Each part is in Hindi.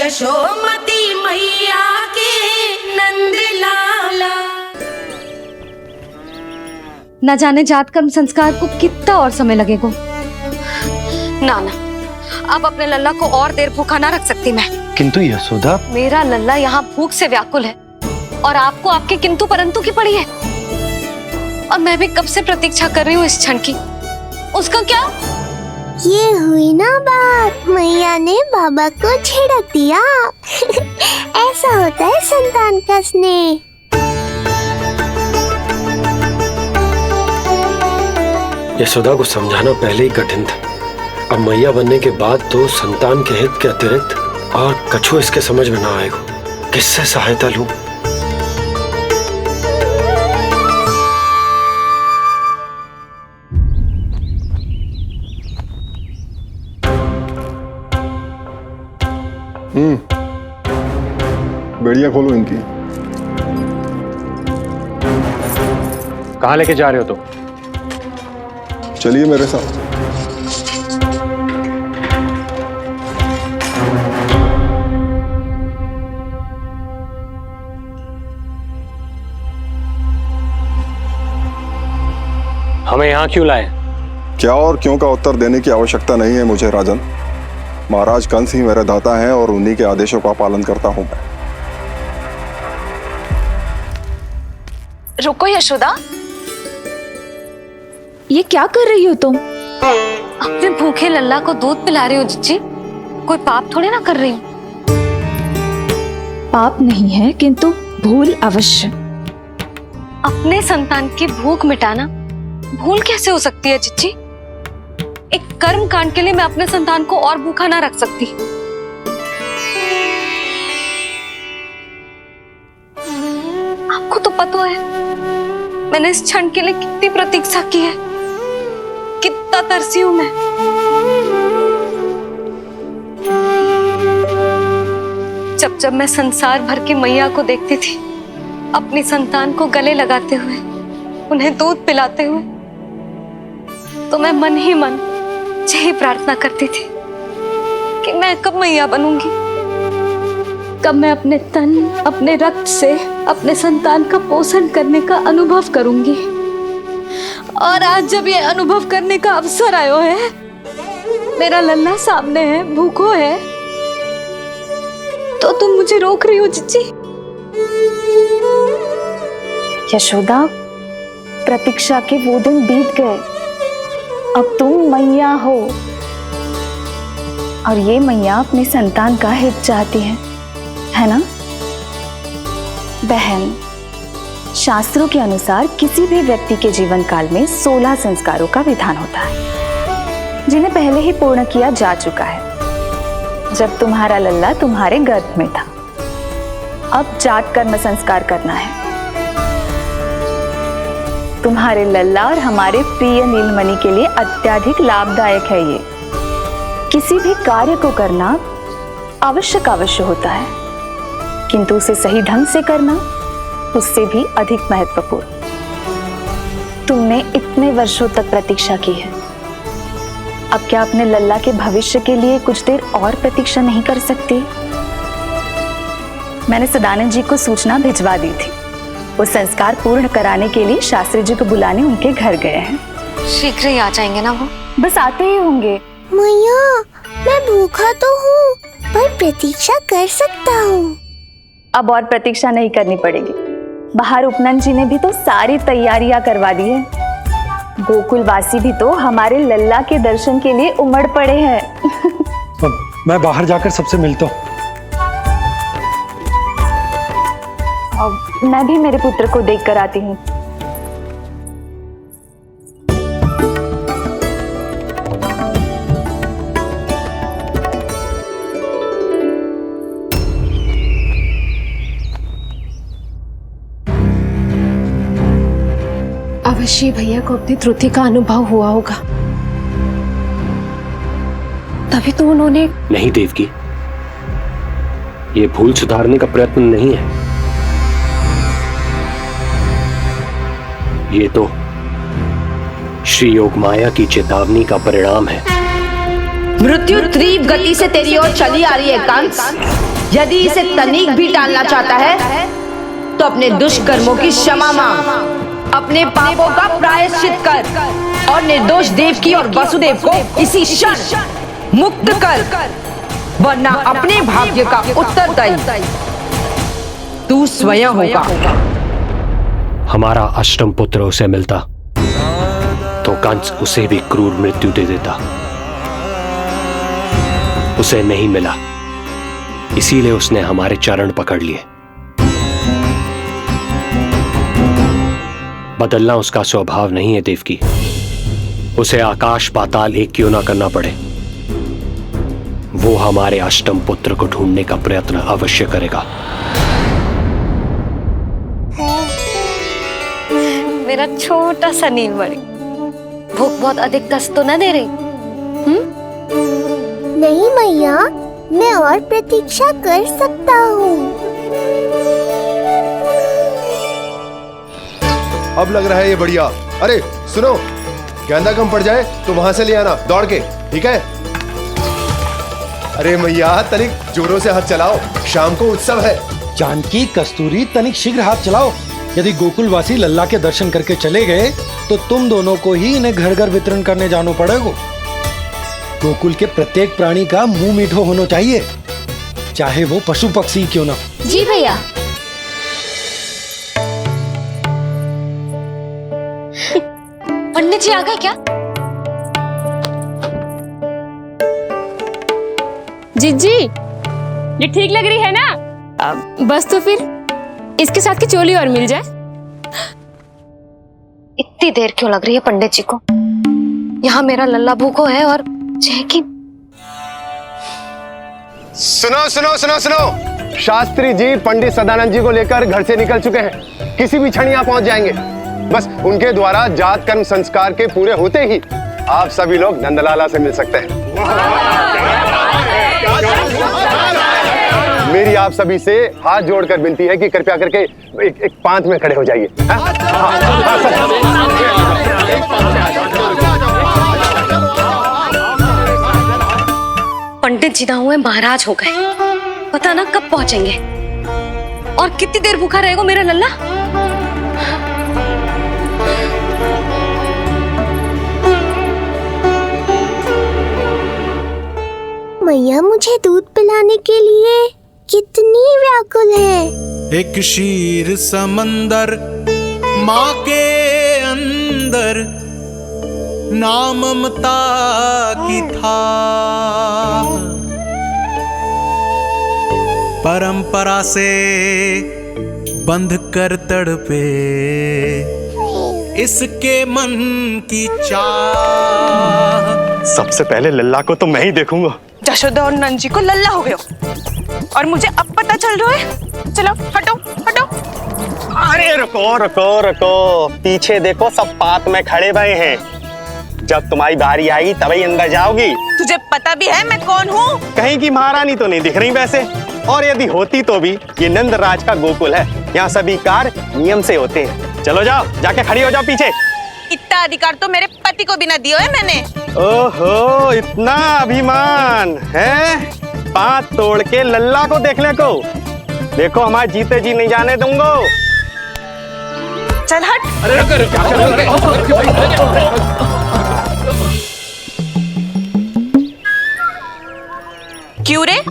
यशोमती मैया के नंद लाला। न जाने जात कर्म संस्कार को कितना और समय लगेगा। ना ना, अब अपने लल्ला को और देर भूखा ना रख सकती मैं। किंतु यशोदा, मेरा लल्ला यहाँ भूख से व्याकुल है और आपको आपके किंतु परंतु की पड़ी है। और मैं भी कब से प्रतीक्षा कर रही हूँ इस क्षण की। उसका क्या? ये हुई ना बात, मैया ने बाबा को झिड़क दिया। ऐसा होता है संतान का स्नेह। यशोदा को समझाना पहले ही कठिन था। अब मैया बनने के बाद तो संतान के हित के अतिरिक्त और कछु इसके समझ में ना आएगा। किससे सहायता लूं? बेड़ियां खोलो इनकी। कहाँ लेके जा रहे हो तुम? चलिए मेरे साथ। हमें यहाँ क्यों लाए? क्या और क्यों का उत्तर देने की आवश्यकता नहीं है मुझे राजन। महाराज कंस ही मेरे दाता हैं और उन्हीं के आदेशों का पालन करता हूं मैं। रुको यशोदा, ये क्या कर रही हो तुम? अपने भूखे लल्ला को दूध पिला रही हो जीजी। कोई पाप थोड़ी ना कर रही हूँ। पाप नहीं है, किंतु भूल अवश्य। अपने संतान की भूख मिटाना भूल कैसे हो सकती है जीजी? एक कर्म कांड के लिए मैं अपने संतान को और भूखा ना रख सकती। आपको तो पता है मैंने इस क्षण के लिए कितनी प्रतीक्षा की है, कितना तरसी हूं मैं। जब जब मैं संसार भर की मैया को देखती थी अपनी संतान को गले लगाते हुए, उन्हें दूध पिलाते हुए, तो मैं मन ही मन यही प्रार्थना करती थी कि मैं कब मैया बनूंगी, कब मैं अपने तन अपने रक्त से अपने संतान का पोषण करने का अनुभव करूंगी। और आज जब ये अनुभव करने का अवसर आयो है, मेरा लल्ला सामने है, भूखो है, तो तुम मुझे रोक रही हो जीजी? यशोदा, प्रतीक्षा के वो दिन बीत गए। अब तुम मैया हो और ये मैया अपने संतान का हित चाहती है ना? बहन, शास्त्रों के अनुसार किसी भी व्यक्ति के जीवन काल में 16 संस्कारों का विधान होता है, जिन्हें पहले ही पूर्ण किया जा चुका है जब तुम्हारा लल्ला तुम्हारे गर्भ में था। अब जाट कर्म संस्कार करना है। तुम्हारे लल्ला और हमारे प्रिय नीलमणि के लिए अत्यधिक लाभदायक है ये। किसी भी कार्य को करना आवश्यक होता है, किंतु उसे सही ढंग से करना उससे भी अधिक महत्वपूर्ण। तुमने इतने वर्षों तक प्रतीक्षा की है, अब क्या अपने लल्ला के भविष्य के लिए कुछ देर और प्रतीक्षा नहीं कर सकती? मैंने सदानंद जी को सूचना भिजवा दी थी। वो संस्कार पूर्ण कराने के लिए शास्त्री जी को बुलाने उनके घर गए हैं। शीघ्र ही आ जाएंगे ना वो? बस आते ही होंगे। मैया, मैं भूखा तो हूँ पर प्रतीक्षा कर सकता हूँ। अब और प्रतीक्षा नहीं करनी पड़ेगी। बाहर उपनंद जी ने भी तो सारी तैयारियां करवा दी है। गोकुलवासी भी तो हमारे लल्ला के दर्शन के लिए उमड़ पड़े हैं। मैं बाहर जाकर सबसे मिलता हूँ। मैं भी मेरे पुत्र को देख कर आती हूँ। अवश्य भैया को अपनी त्रुटि का अनुभव हुआ होगा, तभी तो उन्होंने। नहीं देवकी, ये भूल सुधारने का प्रयत्न नहीं है। ये तो श्री योग माया की चेतावनी का परिणाम है। मृत्यु तीव्र गति से तेरी ओर चली आ रही है कंस। यदि इसे तनिक भी टालना चाहता है तो अपने दुष्कर्मों की क्षमा मांग, अपने पापों का प्रायश्चित कर और निर्दोष देवकी और वसुदेव को इसी क्षण मुक्त कर, वरना अपने भाग्य का उत्तरदायी तू स्वयं होगा। हमारा अष्टम पुत्र उसे मिलता तो कंस उसे भी क्रूर मृत्यु दे देता। उसे नहीं मिला, इसीलिए उसने हमारे चरण पकड़ लिए। बदलना उसका स्वभाव नहीं है देवकी। उसे आकाश पाताल एक क्यों ना करना पड़े, वो हमारे अष्टम पुत्र को ढूंढने का प्रयत्न अवश्य करेगा। मेरा छोटा सा नीलमणि, भूख बहुत अधिक कष्ट तो न दे रही? नहीं मैया, मैं और प्रतीक्षा कर सकता हूँ। अब लग रहा है ये बढ़िया। अरे सुनो, गेंदा कम पड़ जाए तो वहां से ले आना दौड़ के, ठीक है? अरे मैया तनिक जोरों से हाथ चलाओ, शाम को उत्सव है। जानकी, कस्तूरी, तनिक शीघ्र हाथ चलाओ। यदि गोकुलवासी लल्ला के दर्शन करके चले गए तो तुम दोनों को ही इन्हें घर घर वितरण करने जाना पड़ेगा। गोकुल के प्रत्येक प्राणी का मुंह मीठो होना चाहिए, चाहे वो पशु पक्षी क्यों ना। जी भैया। पंडित जी आ गए क्या? जीजी, ये ठीक लग रही है ना? बस तो फिर इसके साथ की चोली और मिल जाए। इतनी देर क्यों लग रही है पंडित जी को? यहाँ मेरा लल्ला भूखो है और जय की। सुनो सुनो सुनो सुनो, शास्त्री जी पंडित सदानंद जी को लेकर घर से निकल चुके हैं। किसी भी क्षण यहाँ पहुंच जाएंगे। बस उनके द्वारा जात कर्म संस्कार के पूरे होते ही आप सभी लोग नंदलाला से मिल सकते हैं। मेरी आप सभी से हाथ जोड़कर विनती है कि कृपया करके एक पांच में खड़े हो जाइए। पंडित जी ना हुए महाराज हो गए, पता ना कब पहुंचेंगे और कितनी देर भूखा रहेगा मेरा लल्ला। मैया मुझे दूध पिलाने के लिए कितनी व्याकुल है। एक शीर समंदर माँ के अंदर, ना ममता की था, परंपरा से बंध कर तड़पे इसके मन की चाह। सबसे पहले लल्ला को तो मैं ही देखूंगा। जशोदा और नंद जी को लल्ला हो गए और मुझे अब पता चल रहा है। चलो हटो हटो। अरे रुको रुको रुको, पीछे देखो, सब पात में खड़े भये हैं। जब तुम्हारी बारी आएगी तभी अंदर जाओगी। तुझे पता भी है मैं कौन हूँ? कहीं की महारानी तो नहीं दिख रही वैसे, और यदि होती तो भी ये नंद राज का गोकुल है, यहाँ सभी कार्य नियम से होते हैं। चलो जाओ, जाके खड़ी हो जाओ पीछे। इतना अधिकार तो मेरे पति को भी ना दिया है मैंने। ओहो, इतना अभिमान है? पांव तोड़ के लल्ला को देखने को। देखो हमारे जीते जी नहीं जाने दूंगा। चल हट। क्यों रे,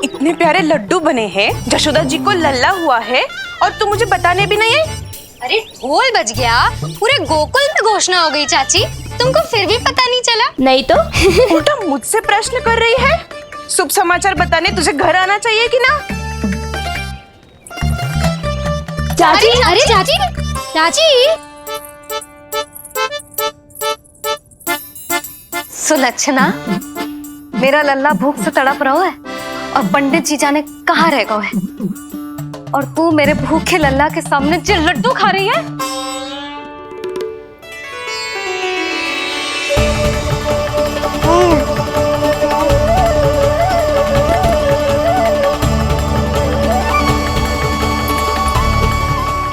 इतने प्यारे लड्डू बने हैं, जशोदा जी को लल्ला हुआ है और तू मुझे बताने भी नहीं है? अरे ढोल बज गया, पूरे गोकुल में घोषणा हो गई चाची, तुमको फिर भी पता नहीं चला? नहीं तो उल्टा मुझसे प्रश्न कर रही है। शुभ समाचार बताने तुझे घर आना चाहिए कि ना? चाची, अरे चाची, चाची। सुलक्षणा, मेरा लल्ला भूख से तड़प रहा है और पंडित जी जाने कहाँ रह गए हैं, और तू मेरे भूखे लल्ला के सामने जो लड्डू खा रही है।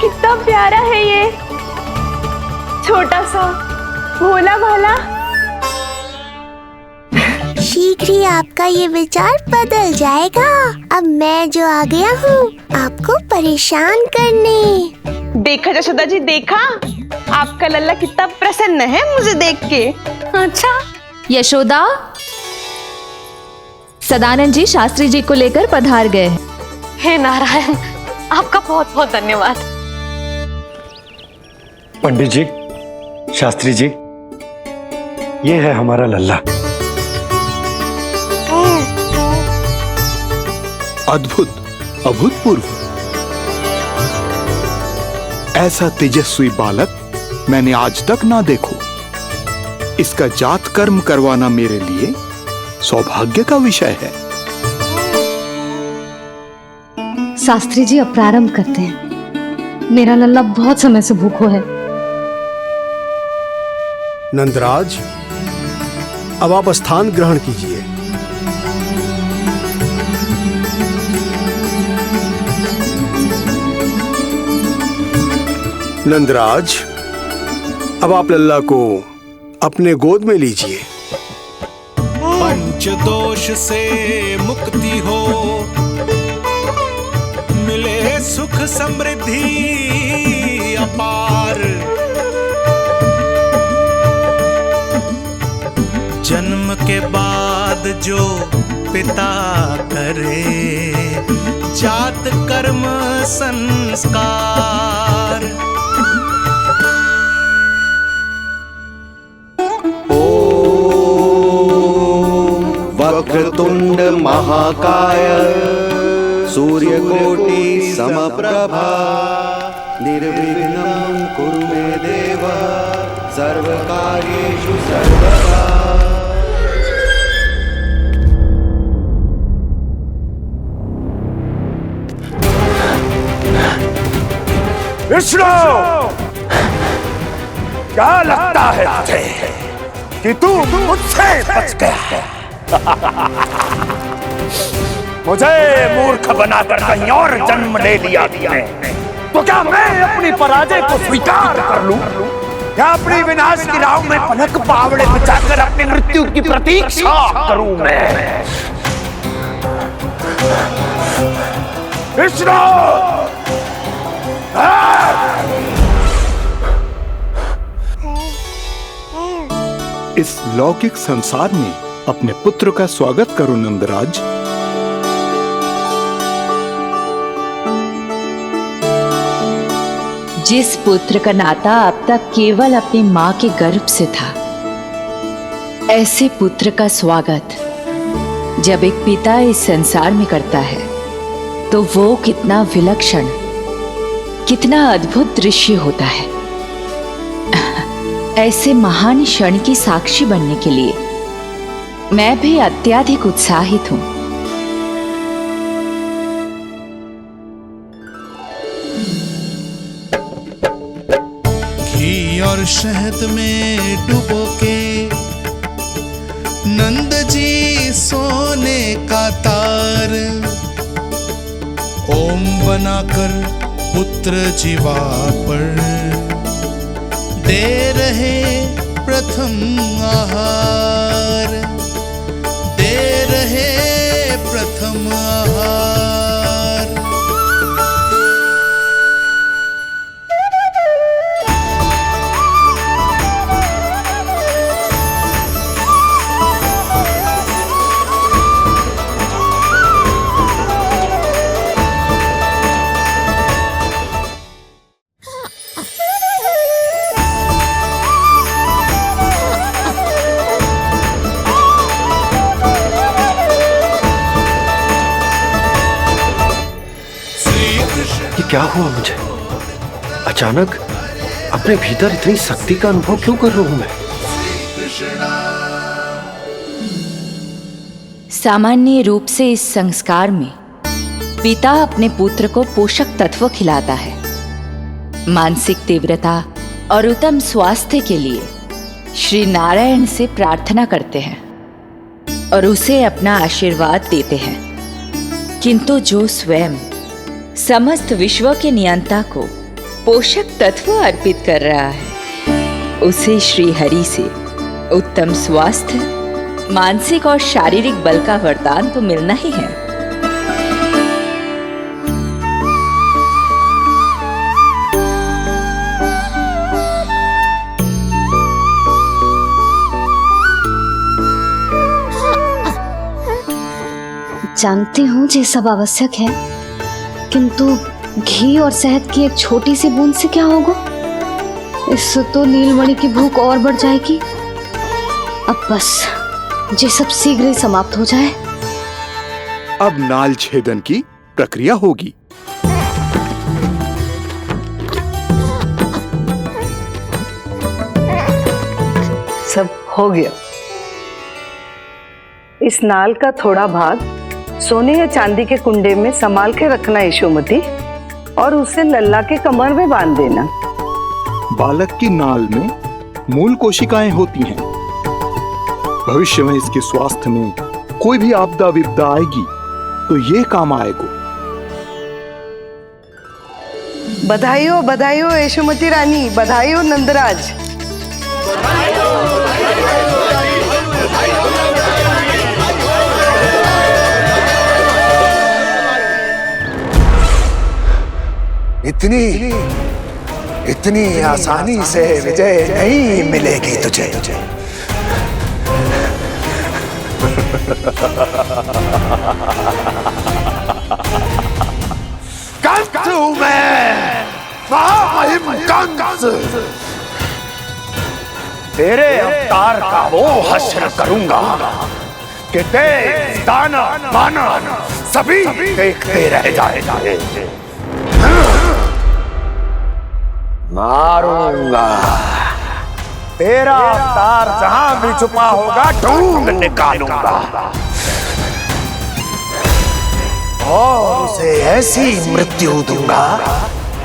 कितना प्यारा है ये, छोटा सा भोला भाला। शी शीघ्र ही आपका ये विचार बदल जाएगा। अब मैं जो आ गया हूँ आपको परेशान करने। देखा जशोदा जी, देखा आपका लल्ला कितना प्रसन्न है मुझे देख के। अच्छा यशोदा, सदानंद जी शास्त्री जी को लेकर पधार गए हैं। हे नारायण, आपका बहुत बहुत धन्यवाद। पंडित जी, शास्त्री जी, ये है हमारा लल्ला। अद्भुत, अभूतपूर्व। ऐसा तेजस्वी बालक मैंने आज तक ना देखो। इसका जात कर्म करवाना मेरे लिए सौभाग्य का विषय है। शास्त्री जी अब प्रारंभ करते हैं। मेरा लल्ला बहुत समय से भूखो है। नंदराज, अब आप स्थान ग्रहण कीजिए। नंदराज, अब आप लल्ला को अपने गोद में लीजिए। पंच दोष से मुक्ति हो, मिले सुख समृद्धि अपार। जन्म के बाद जो पिता करे, जात कर्म संस्कार। वक्रतुंड महाकाय, सूर्यकोटि समप्रभा, निर्विघ्नं कुरु मे देव, सर्वकार्येषु सर्वदा। विष्णु, क्या लगता है तुझे कि तू मुझसे बच गया है? मुझे मूर्ख बनाकर कहीं और जन्म ले लिया तुमने, तो क्या मैं अपनी पराजय को स्वीकार कर लूं? क्या अपनी विनाश की राह में पलक पावड़े बचाकर अपनी मृत्यु की प्रतीक्षा करूं मैं? विष्णु, इस लौकिक संसार में अपने पुत्र का स्वागत करो नंदराज। जिस पुत्र का नाता अब तक केवल अपनी मां के गर्भ से था, ऐसे पुत्र का स्वागत जब एक पिता इस संसार में करता है तो वो कितना विलक्षण, कितना अद्भुत दृश्य होता है। ऐसे महान क्षण की साक्षी बनने के लिए मैं भी अत्यधिक उत्साहित हूं। घी और शहद में डुबो के नंद जी सोने का तार, ओम बनाकर पुत्र जीवा पर दे रहे प्रथम आहार, दे रहे प्रथम आहार। क्या हुआ मुझे? अचानक अपने भीतर इतनी शक्ति का अनुभव क्यों कर रहा हूं मैं? सामान्य रूप से इस संस्कार में पिता अपने पुत्र को पोषक तत्व खिलाता है। मानसिक तीव्रता और उत्तम स्वास्थ्य के लिए श्री नारायण से प्रार्थना करते हैं और उसे अपना आशीर्वाद देते हैं। किंतु जो स्वयं समस्त विश्व के नियंता को पोषक तत्व अर्पित कर रहा है, उसे श्री हरि से उत्तम स्वास्थ्य मानसिक और शारीरिक बल का वरदान तो मिलना ही है। जानती हूँ ये सब आवश्यक है, किंतु घी और शहद की एक छोटी सी बूंद से क्या होगा? इससे तो नीलमणि की भूख और बढ़ जाएगी। अब बस ये सब शीघ्र ही समाप्त हो जाए। अब नाल छेदन की प्रक्रिया होगी। सब हो गया। इस नाल का थोड़ा भाग सोने या चांदी के कुंडे में संभाल के रखना यशोमती, और उसे लल्ला के कमर में बांध देना। बालक की नाल में मूल कोशिकाएं होती हैं। भविष्य में इसके स्वास्थ्य में कोई भी आपदा विपदा आएगी तो ये काम आएगा। बधाई हो यशोमती रानी, बधाई हो नंदराज। इतनी आसानी से विजय नहीं मिलेगी तुझे। कंस हूं मैं, महामहिम कंस। तेरे अवतार का वो हश्र करूंगा कि देश, दानव, मानव सभी देखते रह जाएंगे। मारूंगा तेरा अवतार, जहां भी छुपा होगा ढूंढ निकालूंगा और उसे ऐसी मृत्यु दूंगा,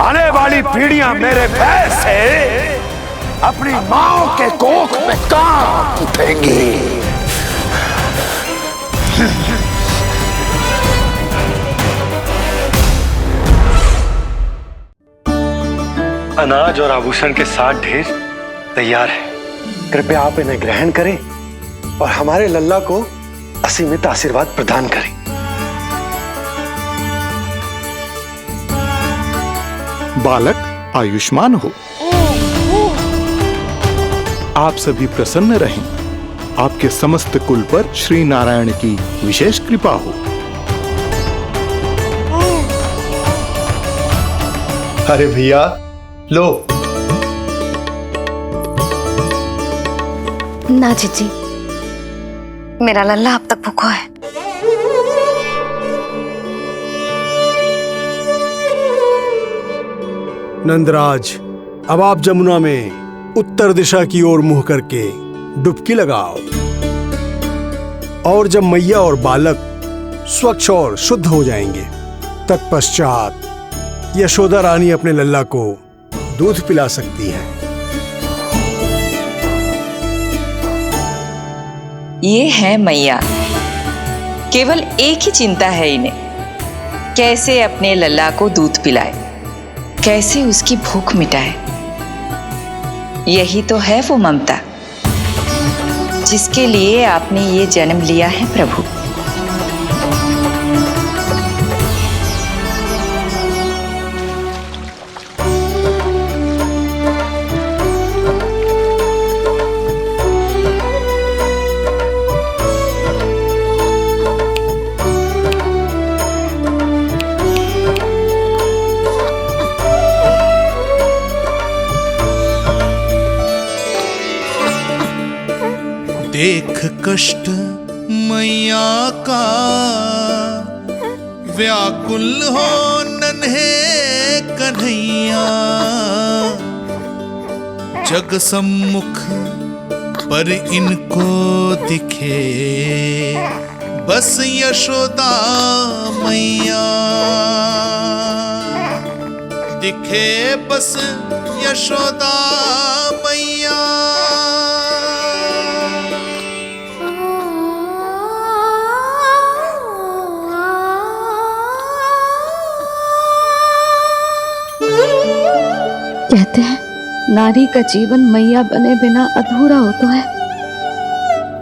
आने वाली पीढ़ियां मेरे भय से अपनी मां के कोख में कांप उठेंगी। अनाज और आभूषण के साथ ढेर तैयार है। कृपया आप इन्हें ग्रहण करें और हमारे लल्ला को असीमित आशीर्वाद प्रदान करें। बालक आयुष्मान हो। आप सभी प्रसन्न रहें। आपके समस्त कुल पर श्री नारायण की विशेष कृपा हो। अरे भैया लो। ना जीजी, मेरा लल्ला अब तक भूखा है। नंदराज, अब आप जमुना में उत्तर दिशा की ओर मुंह करके डुबकी लगाओ, और जब मैया और बालक स्वच्छ और शुद्ध हो जाएंगे, तत्पश्चात यशोदा रानी अपने लल्ला को दूध पिला सकती है। ये है मैया, केवल एक ही चिंता है इन्हें, कैसे अपने लल्ला को दूध पिलाए, कैसे उसकी भूख मिटाए। यही तो है वो ममता जिसके लिए आपने ये जन्म लिया है प्रभु। देख कष्ट मैया का, व्याकुल हो नन्हे कन्हैया। जग सम्मुख पर इनको दिखे बस यशोदा मैया, दिखे बस यशोदा मैया। कहते हैं नारी का जीवन मैया बने बिना अधूरा होता है।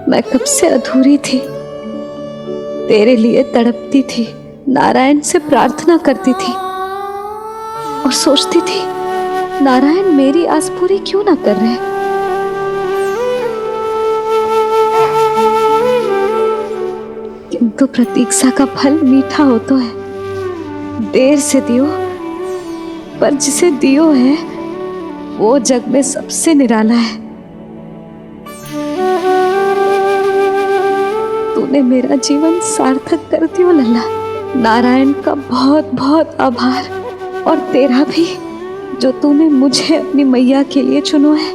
मैं कब से अधूरी थी, तेरे लिए तड़पती थी, नारायण से प्रार्थना करती थी और सोचती थी नारायण मेरी आस पूरी क्यों ना कर रहे। किंतु प्रतीक्षा का फल मीठा हो तो है, देर से दियो पर जिसे दियो है वो जग में सबसे निराला है। तूने मेरा जीवन सार्थक कर दियो लल्ला। नारायण का बहुत बहुत आभार, और तेरा भी जो तूने मुझे अपनी मैया के लिए चुनो है।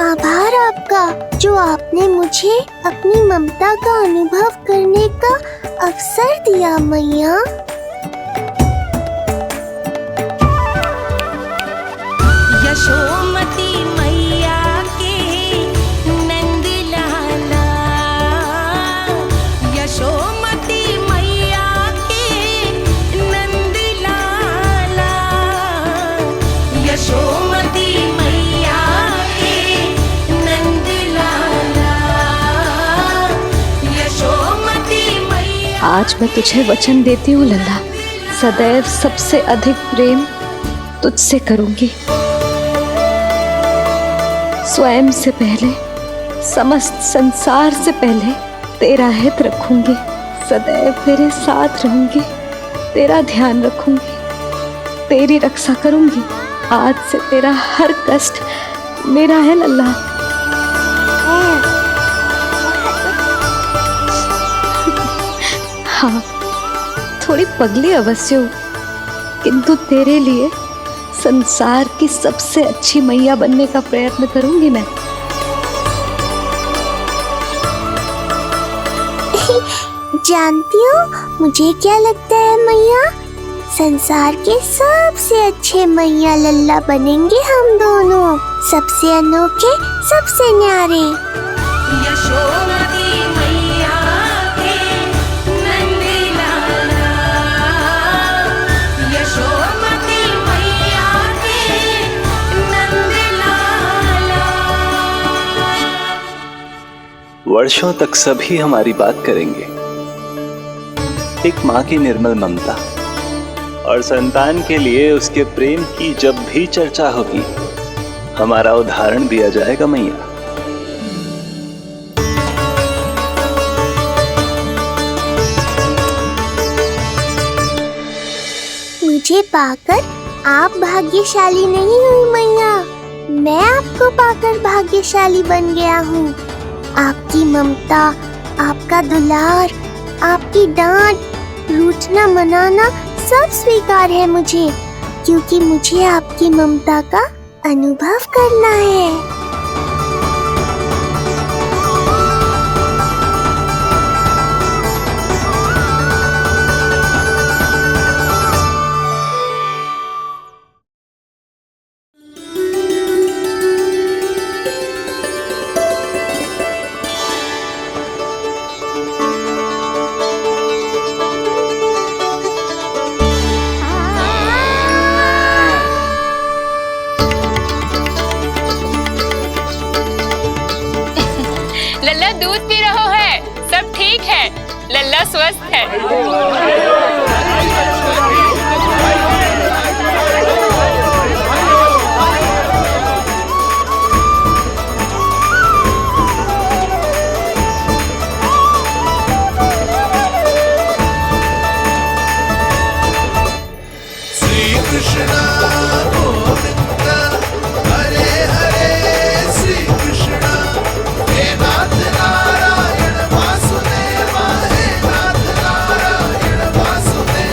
आभार आपका जो आपने मुझे अपनी ममता का अनुभव करने का अवसर दिया मैया। यशोमती मैया के नंद लाला, यशोमती मैया के नंद लाला, यशोमती मैया के नंद लाला, यशोमती मैया। आज मैं तुझे वचन देती हूँ लल्ला, सदैव सबसे अधिक प्रेम तुझसे करूंगी। स्वयं से पहले, समस्त संसार से पहले तेरा हित रखूंगी। सदैव तेरे साथ रहूंगी, तेरा ध्यान रखूंगी, तेरी रक्षा करूंगी। आज से तेरा हर कष्ट मेरा है लल्ला। हाँ, थोड़ी पगली अवश्य हूँ, किंतु तेरे लिए संसार की सबसे अच्छी मैया बनने का प्रयत्न करूंगी मैं। जानती हो मुझे क्या लगता है मैया, संसार के सबसे अच्छे मैया लल्ला बनेंगे हम दोनों, सबसे अनोखे, सबसे न्यारे। यशोमती मैया के नंद लाला, यशोमती मैया के नंद लाला। वर्षों तक सभी हमारी बात करेंगे। एक माँ की निर्मल ममता और संतान के लिए उसके प्रेम की जब भी चर्चा होगी, हमारा उदाहरण दिया जाएगा मैया। मुझे पाकर आप भाग्यशाली नहीं हुई मैया, मैं आपको पाकर भाग्यशाली बन गया हूँ। आपकी ममता, आपका दुलार, आपकी डांट, रूठना मनाना सब स्वीकार है मुझे, क्योंकि मुझे आपकी ममता का अनुभव करना है। लल्ला दूध पी रहा है, सब ठीक है, लल्ला स्वस्थ है। श्री कृष्ण गोविंद हरे हरे, श्री कृष्ण हे नाथ नारायण वासुदेव, हे नाथ नारायण वासुदेव।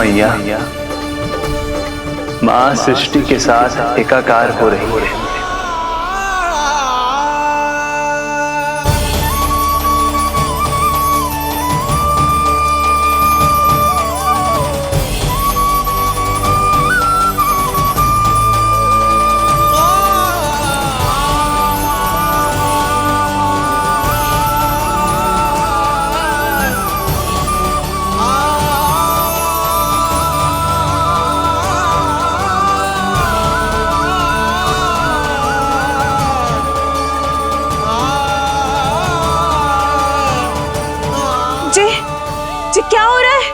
मैया, माँ सृष्टि के साथ एकाकार हो रही है। जी क्या हो रहा है?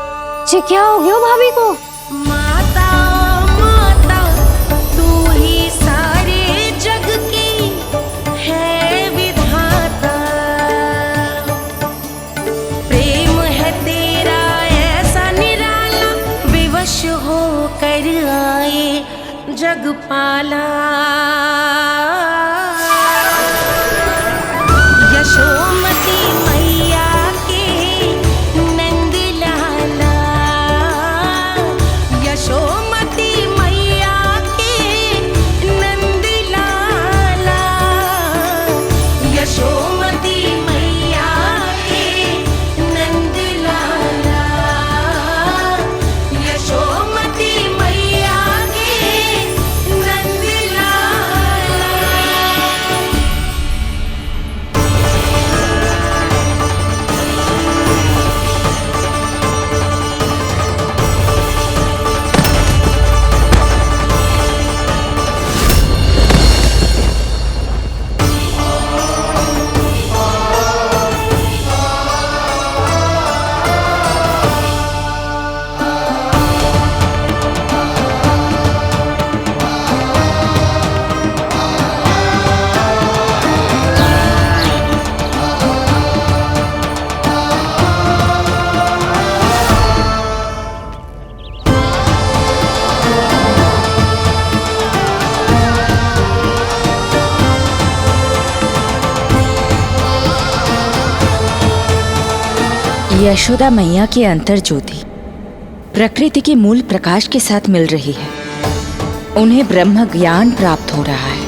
जी क्या हो गया भाभी को? माता माता तू ही सारे जग की है विधाता, प्रेम है तेरा ऐसा निराला, विवश हो कर आए जग पाला। यशोमती मैया के नंद लाला, यशोमती मैया के नंद लाला, यशोमती मैया के नंद लाला, यशोमती मैया के नंद लाला। यशोदा मैया की अंतर ज्योति प्रकृति के मूल प्रकाश के साथ मिल रही है। उन्हें ब्रह्म ज्ञान प्राप्त हो रहा है,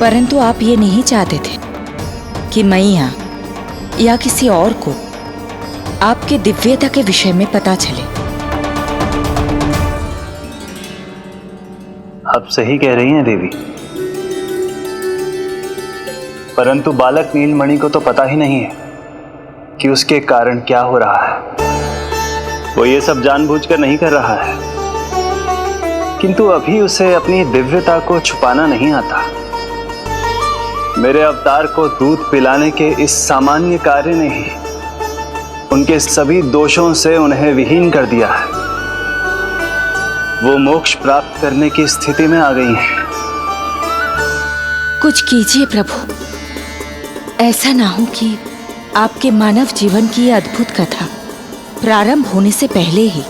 परंतु आप ये नहीं चाहते थे कि मैया या किसी और को आपके दिव्यता के विषय में पता चले। आप सही कह रही हैं देवी, परंतु बालक नीलमणि को तो पता ही नहीं है कि उसके कारण क्या हो रहा है। वो ये सब जानबूझकर नहीं कर रहा है, किंतु अभी उसे अपनी दिव्यता को छुपाना नहीं आता। मेरे अवतार को दूध पिलाने के इस सामान्य कार्य ने ही उनके सभी दोषों से उन्हें विहीन कर दिया है। वो मोक्ष प्राप्त करने की स्थिति में आ गई हैं। कुछ कीजिए प्रभु, ऐसा ना हो कि आपके मानव जीवन की यह अद्भुत कथा प्रारंभ होने से पहले ही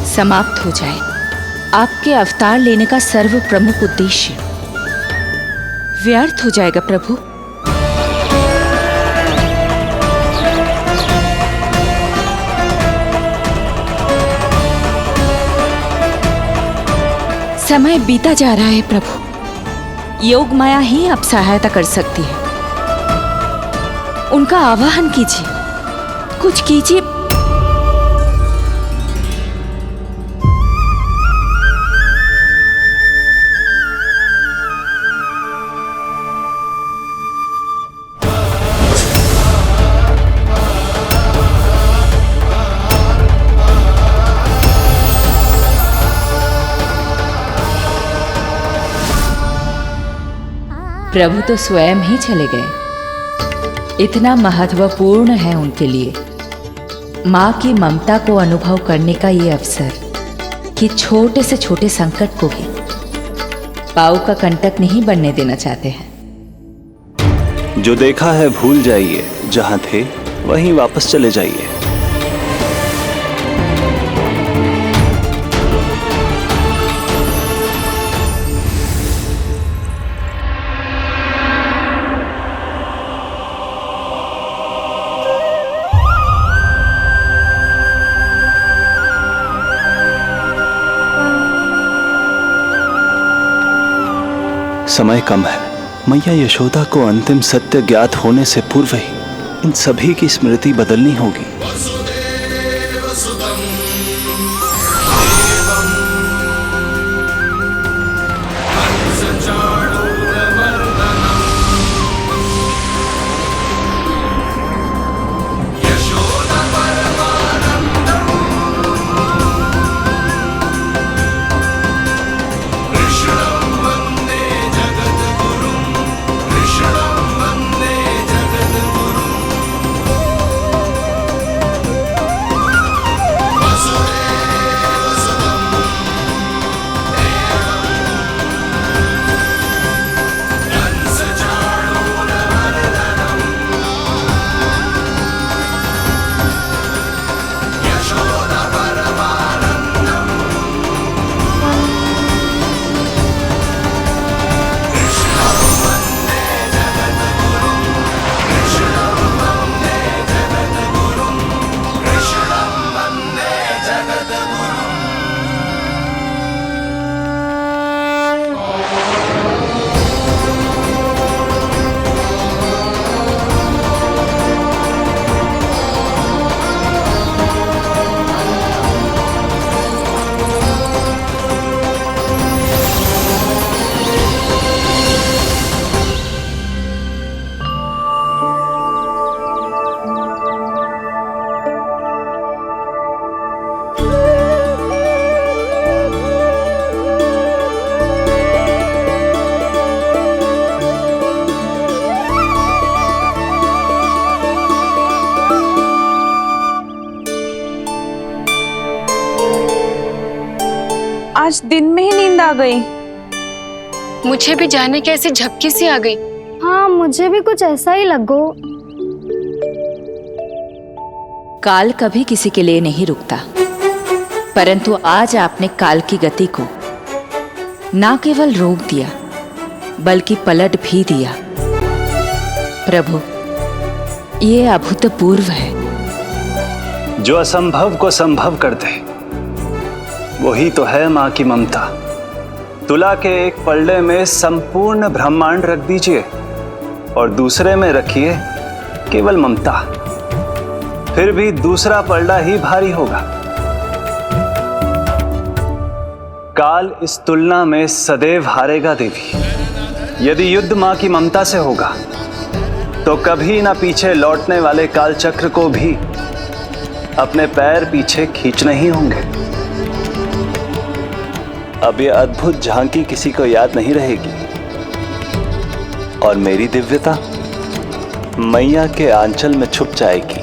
समाप्त हो जाए। आपके अवतार लेने का सर्व प्रमुख उद्देश्य व्यर्थ हो जाएगा प्रभु। समय बीता जा रहा है प्रभु, योग माया ही अब सहायता कर सकती है। उनका आवाहन कीजिए, कुछ कीजिए। प्रभु तो स्वयं ही चले गए। इतना महत्वपूर्ण है उनके लिए माँ की ममता को अनुभव करने का ये अवसर कि छोटे से छोटे संकट को भी पाँव का कंटक नहीं बनने देना चाहते हैं। जो देखा है भूल जाइए, जहां थे वहीं वापस चले जाइए। समय कम है। मैया यशोदा को अंतिम सत्य ज्ञात होने से पूर्व ही इन सभी की स्मृति बदलनी होगी। आज दिन में ही नींद आ गई। मुझे भी जाने की ऐसी झपकी सी आ गई। हाँ, मुझे भी कुछ ऐसा ही लगो। काल कभी किसी के लिए नहीं रुकता, परंतु आज आपने काल की गति को ना केवल रोक दिया बल्कि पलट भी दिया। प्रभु, ये अभूतपूर्व है। जो असंभव को संभव कर दे वही तो है माँ की ममता। तुला के एक पलड़े में संपूर्ण ब्रह्मांड रख दीजिए और दूसरे में रखिए केवल ममता, फिर भी दूसरा पलड़ा ही भारी होगा। काल इस तुलना में सदैव हारेगा देवी। यदि युद्ध माँ की ममता से होगा तो कभी ना पीछे लौटने वाले काल चक्र को भी अपने पैर पीछे खींचने ही होंगे। अब ये अद्भुत झांकी किसी को याद नहीं रहेगी और मेरी दिव्यता मैया के आंचल में छुप जाएगी।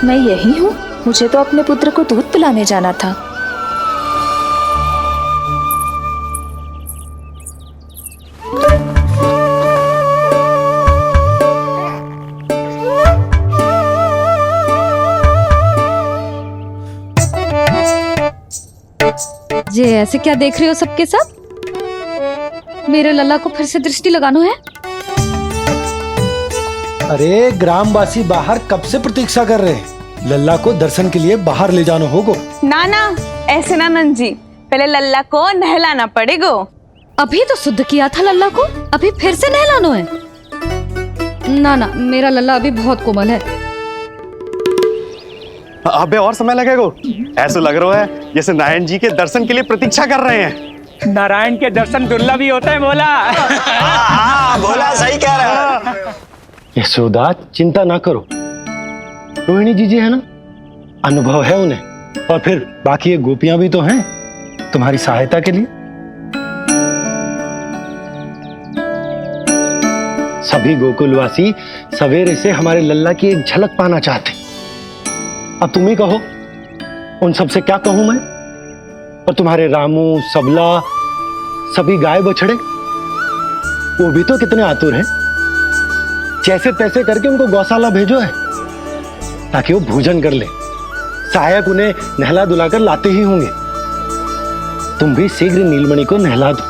मैं यही हूँ। मुझे तो अपने पुत्र को दूध पिलाने जाना था। ये ऐसे क्या देख रहे हो सबके सब? मेरे लल्ला को फिर से दृष्टि लगाना है? अरे ग्रामवासी बाहर कब से प्रतीक्षा कर रहे हैं। लल्ला को दर्शन के लिए बाहर ले जाना होगा। ना ना, ऐसे ना नंद जी, पहले लल्ला को नहलाना पड़ेगा। अभी तो शुद्ध किया था लल्ला को, अभी फिर से नहलाना है? ना ना, मेरा लल्ला अभी बहुत कोमल है। अबे और समय लगेगा। ऐसा लग रहा है जैसे नारायण जी के दर्शन के लिए प्रतीक्षा कर रहे हैं। नारायण के दर्शन दुर्लभ ही होते हैं। बोला बोला सही कह रहा है। यशोदा, चिंता ना करो। रोहिणी जी है ना, अनुभव है उन्हें, और फिर बाकी ये गोपियां भी तो हैं तुम्हारी सहायता के लिए। सभी गोकुलवासी सवेरे से हमारे लल्ला की एक झलक पाना चाहते। अब तुम ही कहो, उन सब से क्या कहूं मैं? और तुम्हारे रामू, सबला, सभी गाय बछड़े, वो भी तो कितने आतुर हैं। जैसे तैसे करके उनको गौशाला भेजो है ताकि वो भोजन कर ले। सहायक उन्हें नहला धुलाकर लाते ही होंगे। तुम भी शीघ्र नीलमणि को नहला दो।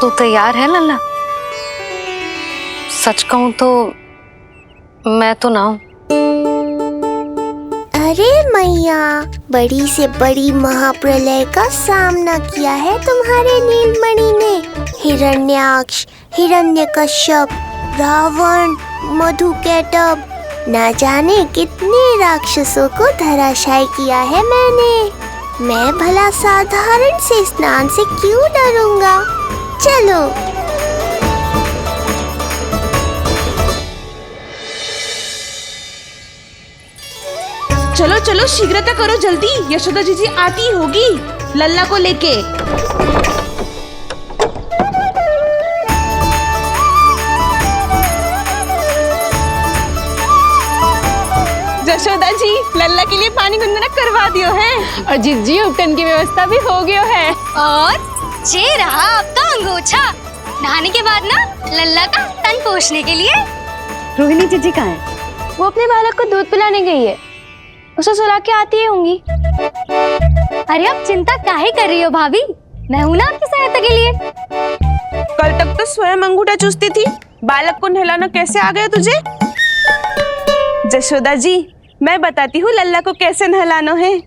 तू तैयार है लल्ला? सच कहूं तो मैं तो ना हूं। अरे मैया, बड़ी से बड़ी महाप्रलय का सामना किया है तुम्हारे नीलमणि ने। हिरण्याक्ष, हिरण्यकश्यप, रावण, मधुकैटभ, ना जाने कितने राक्षसों को धराशायी किया है मैंने। मैं भला साधारण से स्नान से क्यों डरूंगा? चलो। चलो चलो शीघ्रता करो जल्दी, यशोदा जी आती होगी लल्ला को लेके। यशोदा जी लल्ला के लिए पानी गुनगुना करवा दियो है और जिज्जी उपटन की व्यवस्था भी हो गयो है। और ये रहा आपका अंगोछा, नहाने के बाद ना लल्ला का तन पोंछने के लिए। रोहिणी जीजी कहाँ है? वो अपने बालक को दूध पिलाने गई है, उसे सुला के आती ही होंगी। अरे आप चिंता काहे कर रही हो भाभी, मैं हूं ना आपकी सहायता के लिए। कल तक तो स्वयं अंगूठा चूसती थी, बालक को नहलाना कैसे आ गया तुझे? यशोदा जी मैं बताती हूँ लल्ला को कैसे नहलाना है।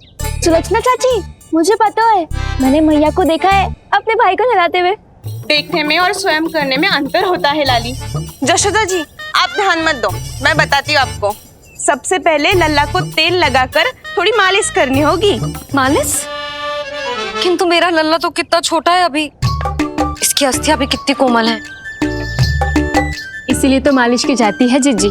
सुलक्षणा चाची, मुझे पता है, मैंने मैया को देखा है अपने भाई को नहलाते हुए। देखने में और स्वयं करने में अंतर होता है लाली। यशोदा जी आप ध्यान मत दो, मैं बताती हूँ आपको। सबसे पहले लल्ला को तेल लगाकर थोड़ी मालिश करनी होगी। मालिश? किंतु मेरा लल्ला तो कितना छोटा है अभी, इसकी अस्थियां भी कितनी कोमल है। इसीलिए तो मालिश की जाती है जिज्जी,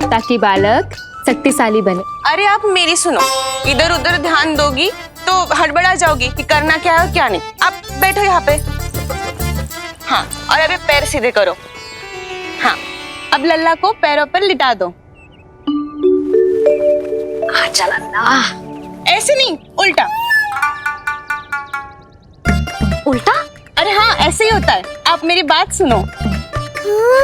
ताकि बालक शक्तिशाली बने। अरे आप मेरी सुनो, इधर उधर ध्यान दोगी तो हड़बड़ा जाओगी कि करना क्या है और क्या नहीं। आप बैठो यहाँ पे। हाँ, और अभी पैर सीधे करो। हाँ, अब लल्ला को पैरों पर लिटा दो। ऐसे नहीं, उल्टा। उल्टा? अरे हाँ ऐसे ही होता है, आप मेरी बात सुनो। हाँ,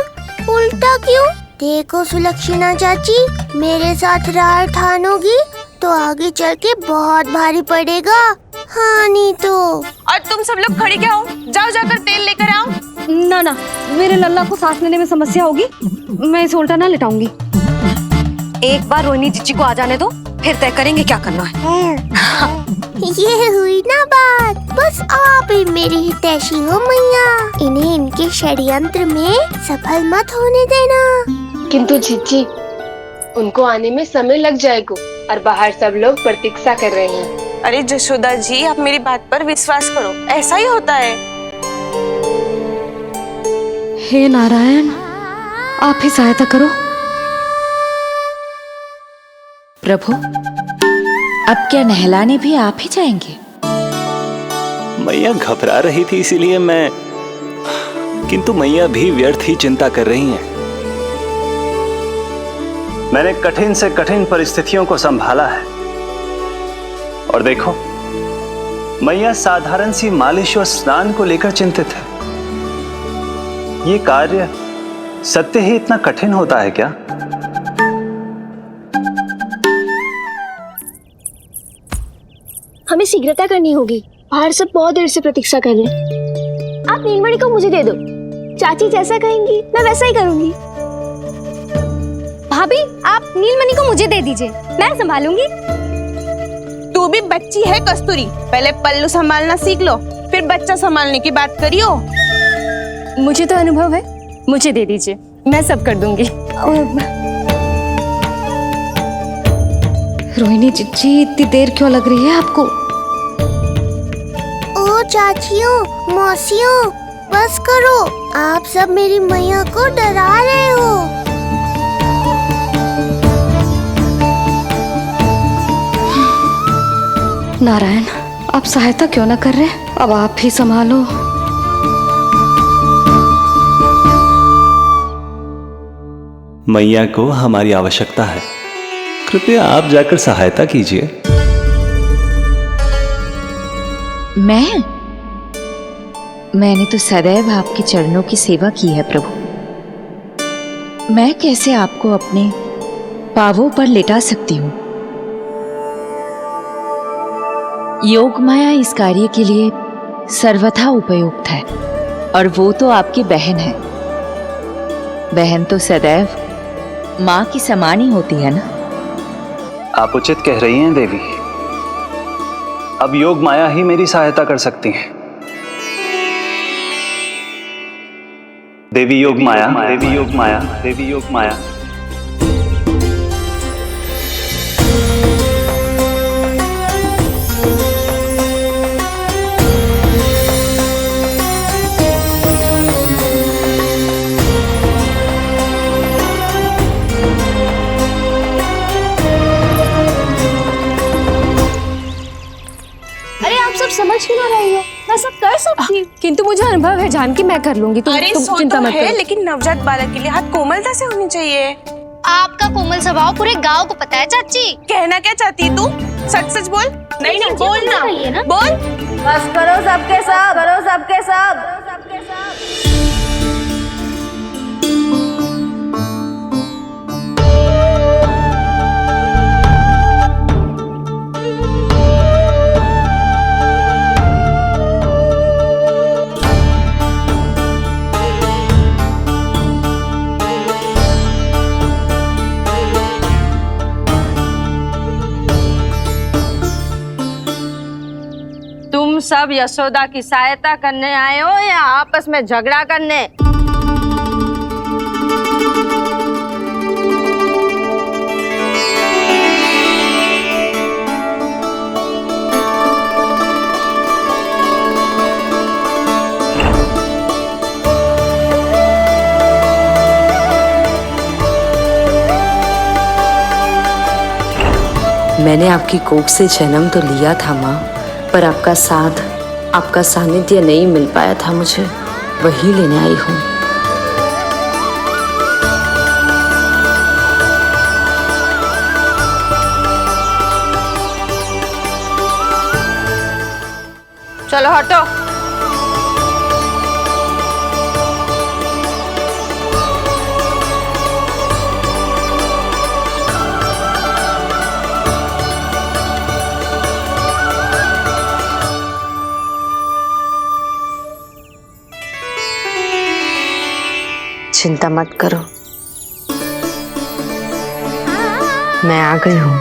उल्टा क्यों? देखो सुलक्षणा चाची, मेरे साथ रार ठानोगी तो आगे चल के बहुत भारी पड़ेगा। हाँ नहीं तो। और तुम सब लोग खड़े क्या हो? जाओ जाकर तेल लेकर आओ। ना ना, मेरे लल्ला को सांस लेने में समस्या होगी, मैं इसे उल्टा ना लिटाऊंगी। एक बार रोहिणी जीजी को आ जाने दो, फिर तय करेंगे क्या करना है। ये हुई ना बात, बस आप ही मेरी हितैषी हो मैया। इन्हें इनके षड्यंत्र में सफल मत होने देना। किंतु जीजी, उनको आने में समय लग जाएगा और बाहर सब लोग प्रतीक्षा कर रहे हैं। अरे यशोदा जी आप मेरी बात पर विश्वास करो, ऐसा ही होता है। हे नारायण, आप ही सहायता करो। प्रभु, अब क्या नहलाने भी आप ही जाएंगे? मैया घबरा रही थी इसीलिए मैं, किंतु मैया भी व्यर्थ ही चिंता कर रही हैं। मैंने कठिन से कठिन परिस्थितियों को संभाला है और देखो, मैया साधारण सी मालिश और स्नान को लेकर चिंतित है। ये कार्य सत्य ही इतना कठिन होता है क्या? हमें शीघ्रता करनी होगी, बाहर सब बहुत देर से प्रतीक्षा कर रहे हैं। आप नीलमणि को मुझे दे दो, चाची जैसा कहेंगी मैं वैसा ही करूंगी। भाभी आप नीलमणि को मुझे दे दीजिए, मैं संभालूंगी। तू भी बच्ची है कस्तूरी, पहले पल्लू संभालना सीख लो, फिर बच्चा संभालने की बात करियो। मुझे तो अनुभव है, मुझे दे दीजिए, मैं सब कर दूंगी। रोहिणी जीजी इतनी देर क्यों लग रही है आपको? ओ चाचियों, मौसियों, बस करो, आप सब मेरी मैया को डरा रहे हो। नारायण, आप सहायता क्यों ना कर रहे? अब आप ही संभालो। मैया को हमारी आवश्यकता है, कृपया आप जाकर सहायता कीजिए। मैंने तो सदैव आपके चरणों की सेवा की है प्रभु। मैं कैसे आपको अपने पांवों पर लिटा सकती हूँ? योग माया इस कार्य के लिए सर्वथा उपयुक्त है, और वो तो आपकी बहन है। बहन तो सदैव माँ की समान ही होती है ना। आप उचित कह रही हैं देवी। अब योग माया ही मेरी सहायता कर सकती हैं। देवी योग माया, देवी योग माया, देवी योग माया। समझ क्यों ना रही हो? मैं सब कर सकती हूँ, किंतु मुझे अनुभव है जानकी, मैं कर लूंगी। तुम चिंता मत करो। लेकिन नवजात बालक के लिए हाथ कोमलता से होनी चाहिए। आपका कोमल स्वभाव पूरे गांव को पता है चाची। कहना क्या चाहती है तू? सच सच बोल। नहीं नहीं बोलना, बोल। बस करो सबके सब, करो सबके सब, सबके सब। तुम सब यशोदा की सहायता करने आए हो या आपस में झगड़ा करने? मैंने आपकी कोख से जन्म तो लिया था माँ, पर आपका साथ, आपका सानिध्य नहीं मिल पाया था मुझे, वही लेने आई हूँ। चलो हटो। चिंता मत करो, मैं आ गई हूँ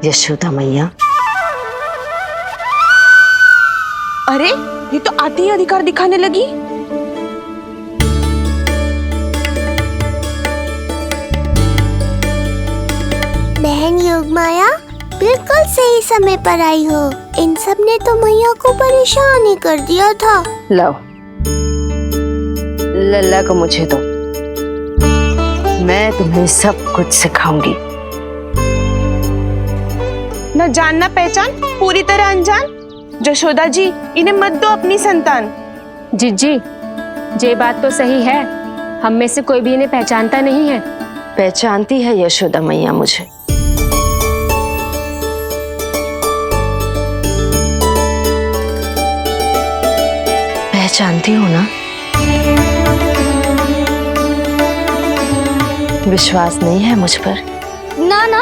यशोदा मैया। अरे ये तो आती ही अधिकार दिखाने लगी। बहन योगमाया बिल्कुल सही समय पर आई हो। इन सब ने तो मैया को परेशान ही कर दिया था। लो लल्ला को मुझे दो, मैं तुम्हें सब कुछ सिखाऊंगी। न जान न पहचान, पूरी तरह अनजान। यशोदा जी इन्हें मत दो अपनी संतान। जीजी ये बात तो सही है, हम में से कोई भी इन्हें पहचानता नहीं है। पहचानती है यशोदा मैया मुझे। पहचानती हो ना? विश्वास नहीं है मुझ पर? ना ना,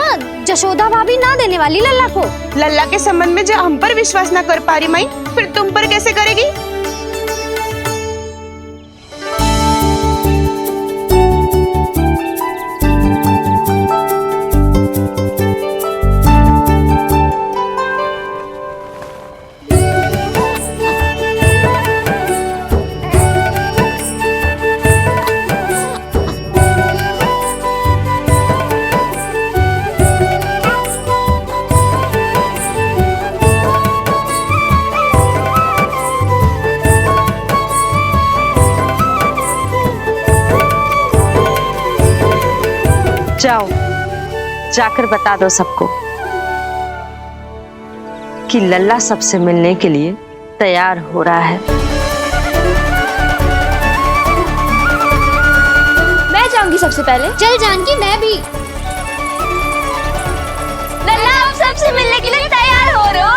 यशोदा भाभी ना देने वाली लल्ला को। लल्ला के संबंध में जो हम पर विश्वास ना कर पा रही माई, फिर तुम पर कैसे करेगी? जाओ जाकर बता दो सबको कि लल्ला सबसे मिलने के लिए तैयार हो रहा है। मैं जाऊंगी सबसे पहले। चल जानकी, मैं भी। लल्ला आप सबसे मिलने के लिए तैयार हो रहे हो?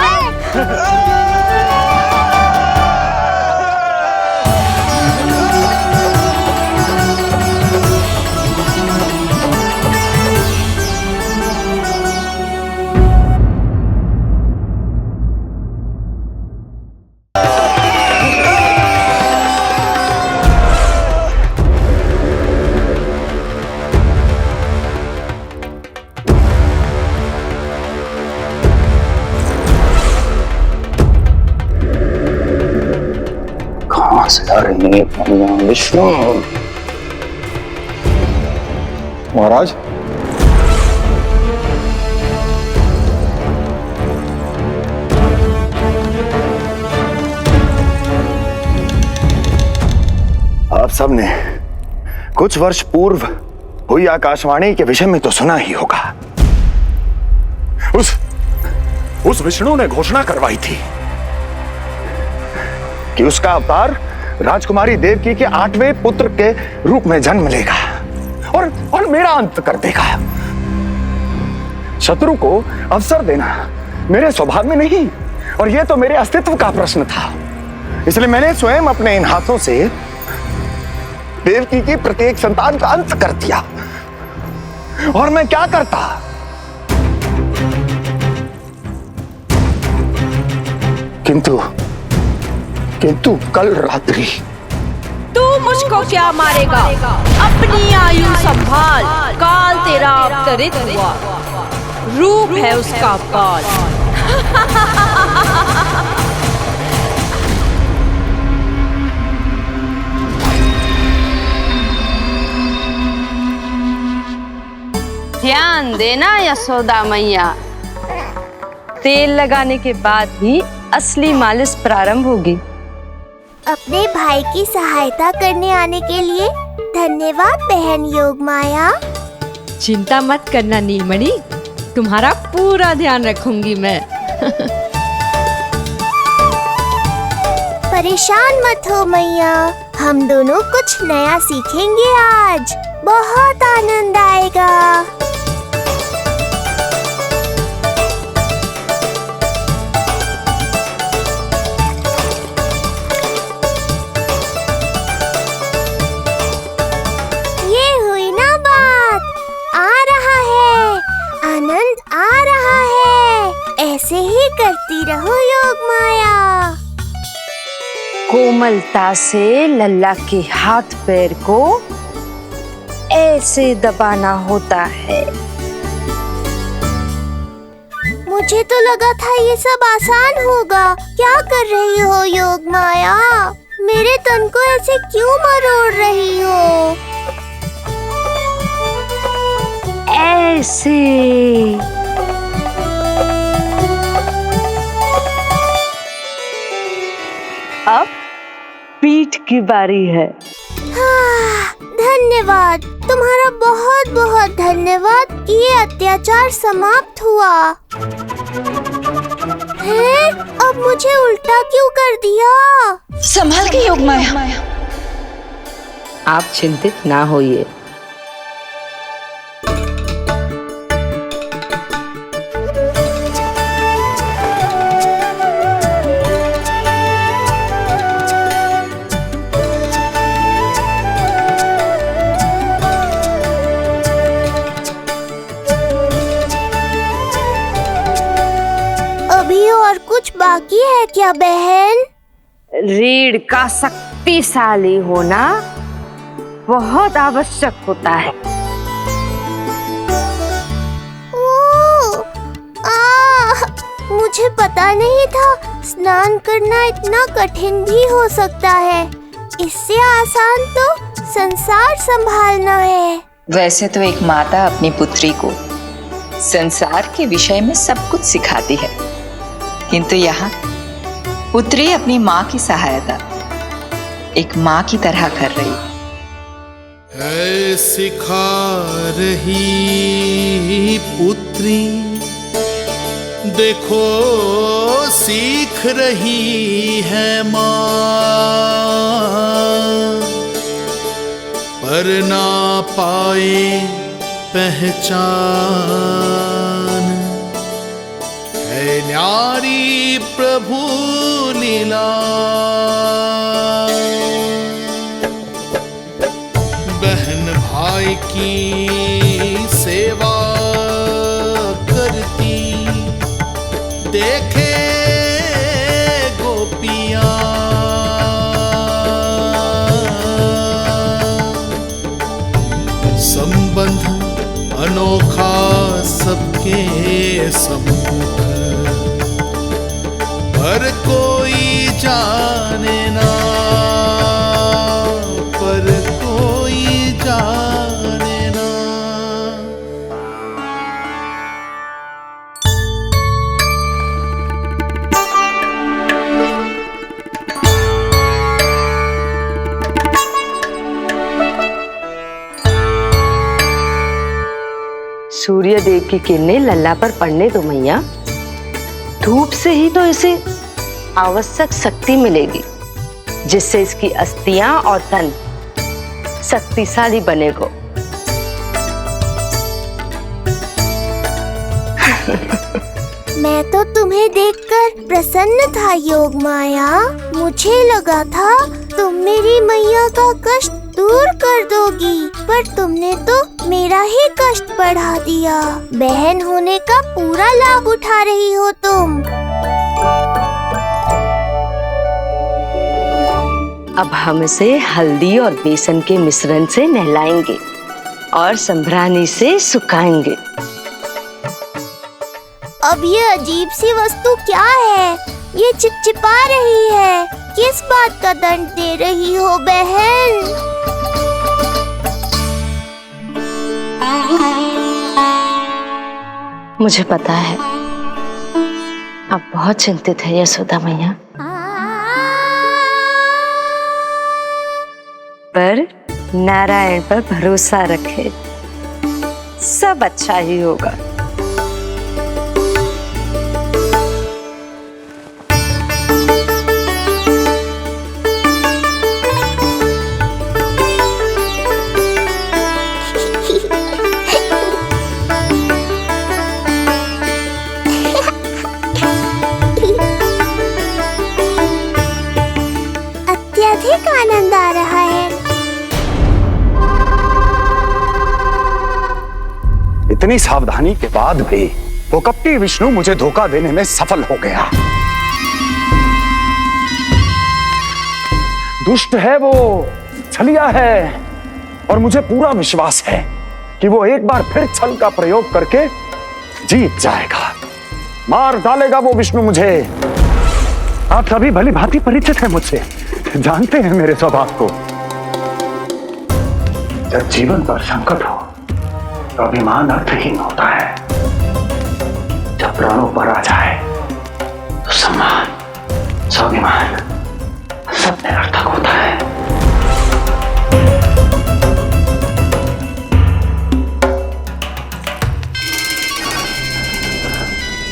विष्णु। महाराज, आप सबने कुछ वर्ष पूर्व हुई आकाशवाणी के विषय में तो सुना ही होगा। उस विष्णु ने घोषणा करवाई थी कि उसका अवतार राजकुमारी देवकी के 8वें पुत्र के रूप में जन्म लेगा और मेरा अंत कर देगा। शत्रु को अवसर देना मेरे स्वभाव में नहीं, और यह तो मेरे अस्तित्व का प्रश्न था। इसलिए मैंने स्वयं अपने इन हाथों से देवकी की प्रत्येक संतान का अंत कर दिया। और मैं क्या करता? किंतु कल रात्रि तू मुझको क्या मारेगा? अपनी आयु संभाल, काल तेरा अवतरित हुआ, रूप है उसका काल। ध्यान देना यशोदा मैया, तेल लगाने के बाद ही असली मालिश प्रारंभ होगी। अपने भाई की सहायता करने आने के लिए धन्यवाद बहन योगमाया। चिंता मत करना नीलमणि, तुम्हारा पूरा ध्यान रखूंगी मैं। परेशान मत हो मैया, हम दोनों कुछ नया सीखेंगे आज। बहुत आनंद आएगा। ऐसे ही करती रहो योगमाया। कोमलता से लल्ला के हाथ पैर को ऐसे दबाना होता है। मुझे तो लगा था ये सब आसान होगा। क्या कर रही हो योगमाया? मेरे तन को ऐसे क्यों मरोड़ रही हो? ऐसे अब पीठ की बारी है। हाँ, धन्यवाद, तुम्हारा बहुत बहुत धन्यवाद। ये अत्याचार समाप्त हुआ है। अब मुझे उल्टा क्यों कर दिया? संभाल के योगमाया। आप चिंतित ना होइए। और कुछ बाकी है क्या बहन? रीढ़ का शक्तिशाली होना बहुत आवश्यक होता है। मुझे पता नहीं था स्नान करना इतना कठिन भी हो सकता है। इससे आसान तो संसार संभालना है। वैसे तो एक माता अपनी पुत्री को संसार के विषय में सब कुछ सिखाती है, किंतु यहाँ पुत्री अपनी माँ की सहायता एक माँ की तरह कर रही है। सिखा रही पुत्री, देखो सीख रही है माँ, पर ना पाए पहचान है न्यारी प्रभु लीला। बहन भाई की सेवा करती देखे गोपियां, संबंध अनोखा सबके सम्मुख, पर कोई जाने ना। सूर्य देव की किरणें लल्ला पर पड़ने दो मैया। धूप से ही तो इसे आवश्यक शक्ति मिलेगी, जिससे इसकी अस्थियां और तन शक्तिशाली बनेगा। मैं तो तुम्हें देखकर प्रसन्न था योग माया। मुझे लगा था तुम मेरी मैया का कष्ट दूर कर दोगी, पर तुमने तो मेरा ही कष्ट बढ़ा दिया। बहन होने का पूरा लाभ उठा रही हो तुम। अब हम इसे हल्दी और बेसन के मिश्रण से नहलाएंगे और संभरानी से सुखाएंगे। अब ये अजीब सी वस्तु क्या है? ये चिपचिपा रही है। किस बात का दंड दे रही हो बहन? मुझे पता है आप बहुत चिंतित है यशोदा मैया, पर नारायण पर भरोसा रखे, सब अच्छा ही होगा। अत्यधिक आनंद आ रहा है। इतनी सावधानी के बाद भी वो कपटी विष्णु मुझे धोखा देने में सफल हो गया। दुष्ट है वो, छलिया है, और मुझे पूरा विश्वास है कि वो एक बार फिर छल का प्रयोग करके जीत जाएगा। मार डालेगा वो विष्णु मुझे। आप सभी भली भांति परिचित हैं मुझसे, जानते हैं मेरे स्वभाव को। जब जीवन पर संकट हो तो अभिमान अर्थहीन होता है। जब प्राणों पर आ जाए तो सम्मान, स्वाभिमान सब निरर्थक होता है।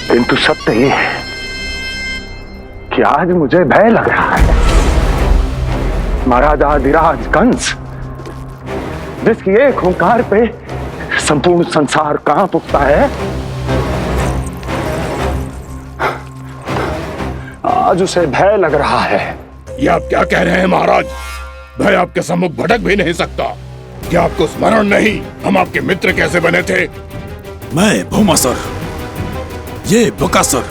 किंतु सत्य ये है कि आज मुझे भय लग रहा है। महाराजाधिराज कंस, जिसकी एक हुंकार पे संपूर्ण संसार कांप उठता है, आज उसे भय लग रहा है। ये आप क्या कह रहे हैं महाराज? भय आपके सम्मुख भटक भी नहीं सकता। क्या आपको स्मरण नहीं हम आपके मित्र कैसे बने थे? मैं भौमासुर, ये बकासुर,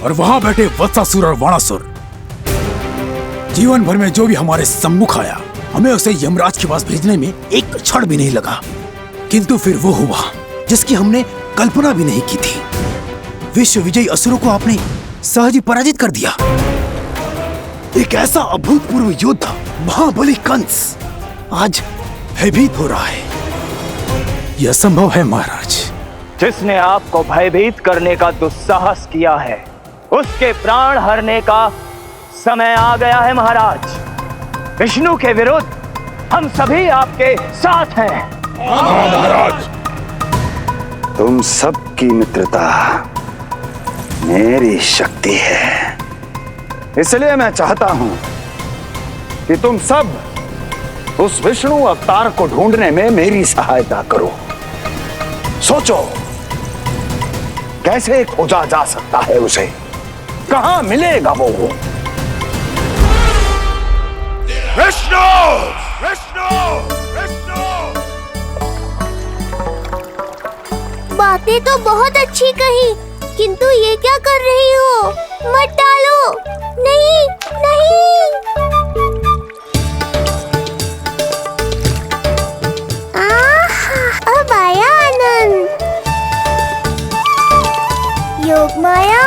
और वहां बैठे वत्सासुर और वाणासुर। जीवन भर में जो भी हमारे सम्मुख आया, हमें उसे यमराज के पास भेजने में एक क्षण भी नहीं लगा। किंतु फिर वो हुआ जिसकी हमने कल्पना भी नहीं की थी। विश्व विजयी असुरों को आपने सहज ही पराजित कर दिया। एक ऐसा अभूतपूर्व योद्धा महाबली कंस आज भयभीत हो रहा है। यह संभव है महाराज। जिसने आपको भयभीत करने का दुस्साहस किया है, उसके प्राण हरने का समय आ गया है महाराज। विष्णु के विरुद्ध हम सभी आपके साथ हैं। महाराज, तुम सबकी मित्रता मेरी शक्ति है। इसलिए मैं चाहता हूं कि तुम सब उस विष्णु अवतार को ढूंढने में मेरी सहायता करो। सोचो कैसे खोजा जा सकता है उसे, कहां मिलेगा वो? विष्णु! विष्णु! विष्णु! बातें तो बहुत अच्छी कही, किंतु ये क्या कर रही हो? मत डालो। नहीं, नहीं। अब आया आनंद। योग माया,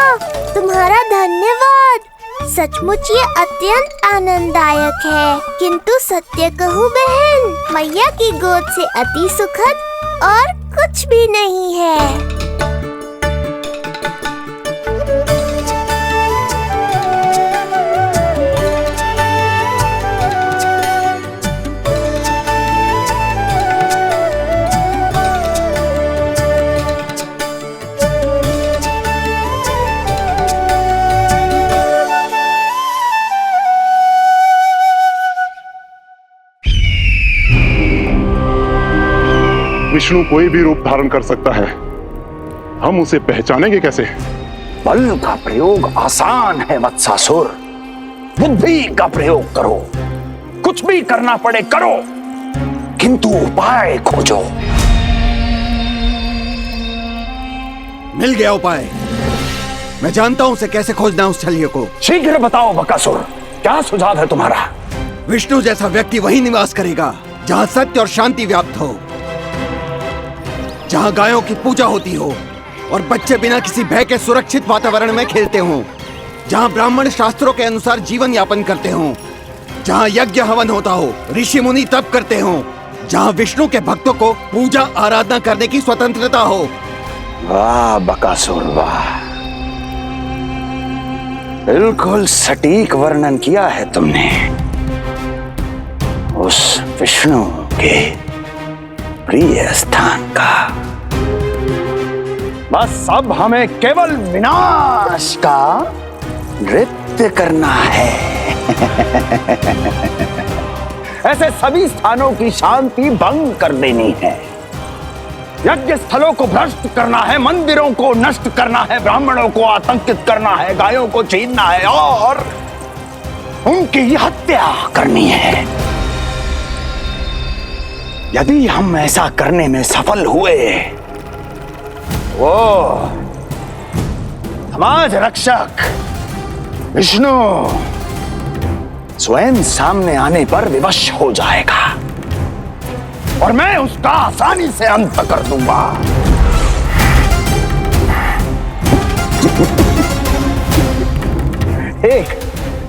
तुम्हारा धन्यवाद। सचमुच ये अत्यंत आनंददायक है। किंतु सत्य कहूँ बहन, मैया की गोद से अति सुखद और कुछ भी नहीं है। विष्णु कोई भी रूप धारण कर सकता है, हम उसे पहचानेंगे कैसे? बल का प्रयोग आसान है वत्सासुर, बुद्धि का प्रयोग करो। कुछ भी करना पड़े करो, किंतु उपाय खोजो। मिल गया उपाय। मैं जानता हूं उसे कैसे खोजना है, उस छलिए को। शीघ्र बताओ बकासुर, क्या सुझाव है तुम्हारा? विष्णु जैसा व्यक्ति वहीं निवास करेगा जहां सत्य और शांति व्याप्त हो, जहां गायों की पूजा होती हो और बच्चे बिना किसी भय के सुरक्षित वातावरण में खेलते हों, जहां ब्राह्मण शास्त्रों के अनुसार जीवन यापन करते हों, जहां यज्ञ हवन होता हो, ऋषि मुनि तप करते हों, जहां विष्णु के भक्तों को पूजा आराधना करने की स्वतंत्रता हो। वाह बकासुर वाह, बिल्कुल सटीक वर्णन किया है तुमने उस विष्णु के प्रिय स्थान का। बस अब हमें केवल विनाश का नृत्य करना है। ऐसे सभी स्थानों की शांति भंग कर देनी है, यज्ञ स्थलों को भ्रष्ट करना है, मंदिरों को नष्ट करना है, ब्राह्मणों को आतंकित करना है, गायों को छीनना है और उनकी हत्या करनी है। यदि हम ऐसा करने में सफल हुए, वो समाज रक्षक विष्णु स्वयं सामने आने पर विवश हो जाएगा और मैं उसका आसानी से अंत कर दूंगा।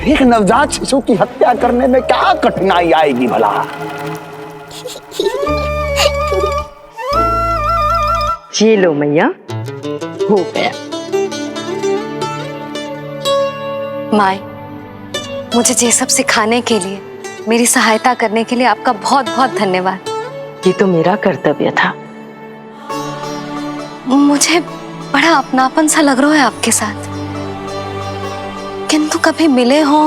एक नवजात शिशु की हत्या करने में क्या कठिनाई आएगी भला? ये लो मैया, हो गया। माए, मुझे ये सब सिखाने के लिए, मेरी सहायता करने के लिए आपका बहुत बहुत धन्यवाद। ये तो मेरा कर्तव्य था। मुझे बड़ा अपनापन सा लग रहा है आपके साथ, किंतु कभी मिले हो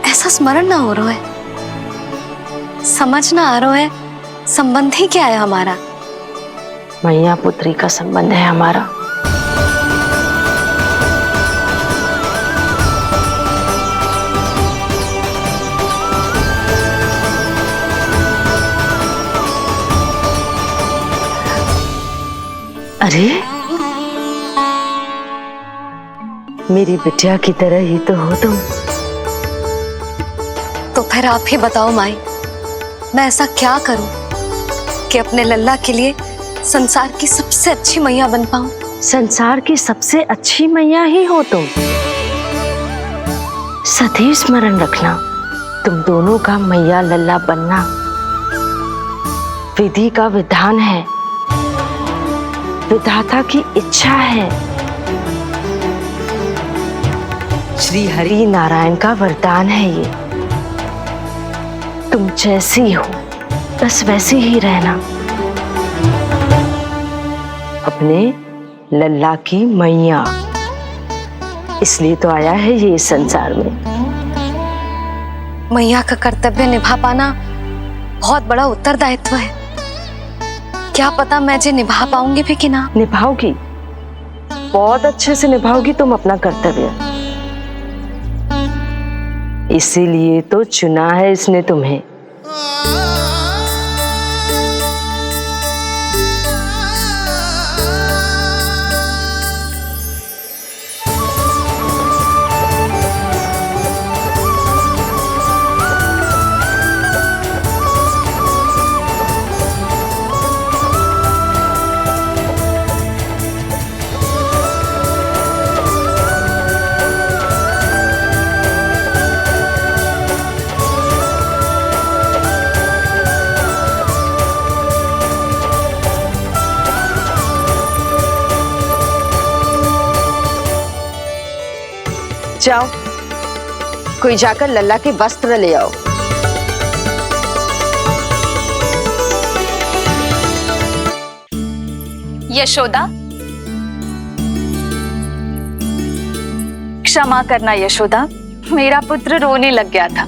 ऐसा स्मरण ना हो रहा है, समझ ना आ रहा है संबंध ही क्या है हमारा। मैया पुत्री का संबंध है हमारा। अरे मेरी बिटिया की तरह ही तो हो तुम। तो फिर आप ही बताओ माई, मैं ऐसा क्या करूं कि अपने लल्ला के लिए संसार की सबसे अच्छी मैया बन पाऊं? संसार की सबसे अच्छी मैया ही हो तुम। सदैव स्मरण रखना, तुम दोनों का मैया लल्ला बनना विधि का विधान है, विधाता की इच्छा है, श्री हरि नारायण का वरदान है। ये तुम जैसी हो बस वैसी ही रहना, अपने लल्ला की मैया। इसलिए तो आया है ये इस संसार में। मैया का कर्तव्य निभा पाना बहुत बड़ा उत्तरदायित्व है। क्या पता मैं जे निभा पाऊंगी भी कि ना। निभाओगी, बहुत अच्छे से निभाओगी तुम अपना कर्तव्य। इसीलिए तो चुना है इसने तुम्हें। जाओ, कोई जाकर लल्ला के वस्त्र ले आओ। यशोदा, क्षमा करना यशोदा, मेरा पुत्र रोने लग गया था,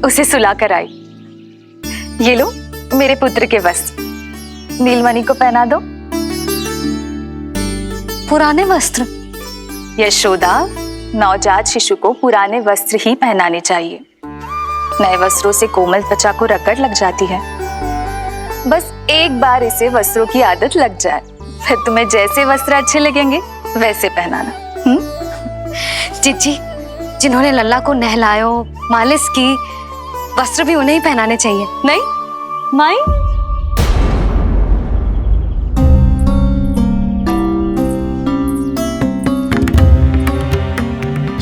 उसे सुलाकर आई। ये लो मेरे पुत्र के वस्त्र। नीलमणि को पहना दो। पुराने वस्त्र? यशोदा, नवजात शिशु को पुराने वस्त्र ही पहनाने चाहिए। नए वस्त्रों से कोमल त्वचा को रगड़ लग जाती है। बस एक बार इसे वस्त्रों की आदत लग जाए, फिर तुम्हें जैसे वस्त्र अच्छे लगेंगे वैसे पहनाना। जीजी, जिन्होंने लल्ला को नहलायो, मालिश की, वस्त्र भी उन्हें ही पहनाने चाहिए, नहीं माई?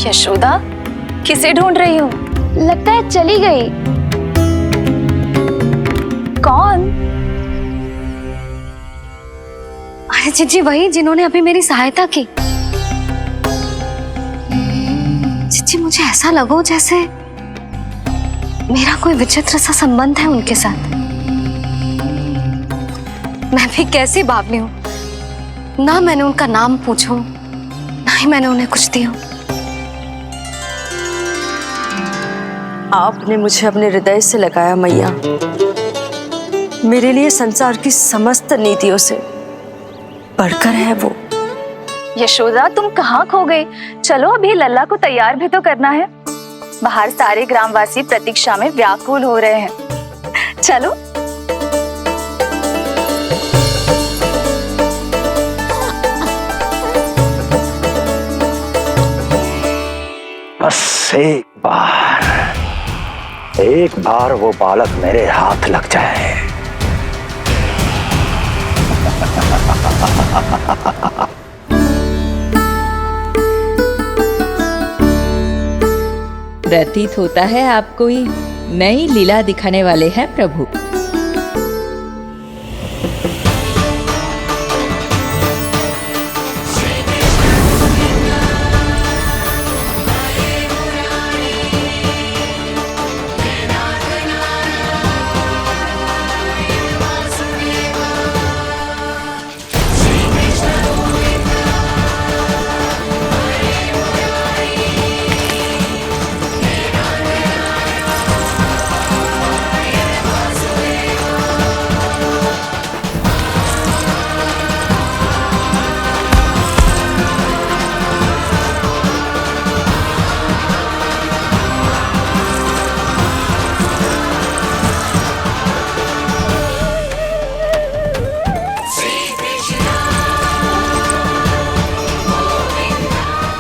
यशोदा, किसे ढूंढ रही हो? लगता है चली गई। कौन? अरे जीजी, वही जिन्होंने अभी मेरी सहायता की। जीजी, मुझे ऐसा लगो जैसे मेरा कोई विचित्र सा संबंध है उनके साथ। मैं भी कैसी बावली हूँ, ना मैंने उनका नाम पूछो, ना ही मैंने उन्हें कुछ दिया। आपने मुझे अपने हृदय से लगाया मैया। मेरे लिए संसार की समस्त नीतियों से बढ़कर है वो। यशोदा, तुम कहाँ खो गई? चलो अभी लल्ला को तैयार भी तो करना है। बाहर सारे ग्रामवासी प्रतीक्षा में व्याकुल हो रहे हैं। चलो। बस एक बार वो बालक मेरे हाथ लग जाए। प्रतीत होता है आप कोई नई लीला दिखाने वाले हैं प्रभु।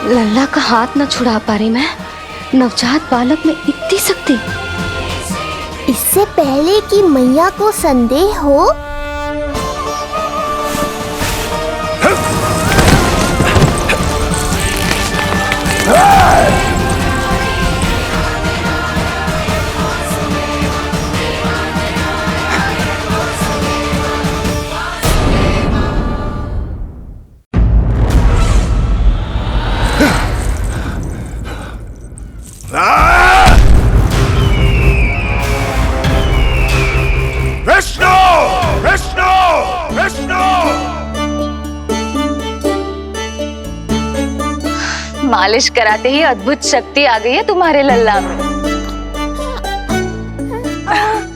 लल्ला का हाथ न छुड़ा पा रही मैं। नवजात बालक में इतनी शक्ति। इससे पहले कि मैया को संदेह हो, मालिश कराते ही अद्भुत शक्ति आ गई है तुम्हारे लल्ला में।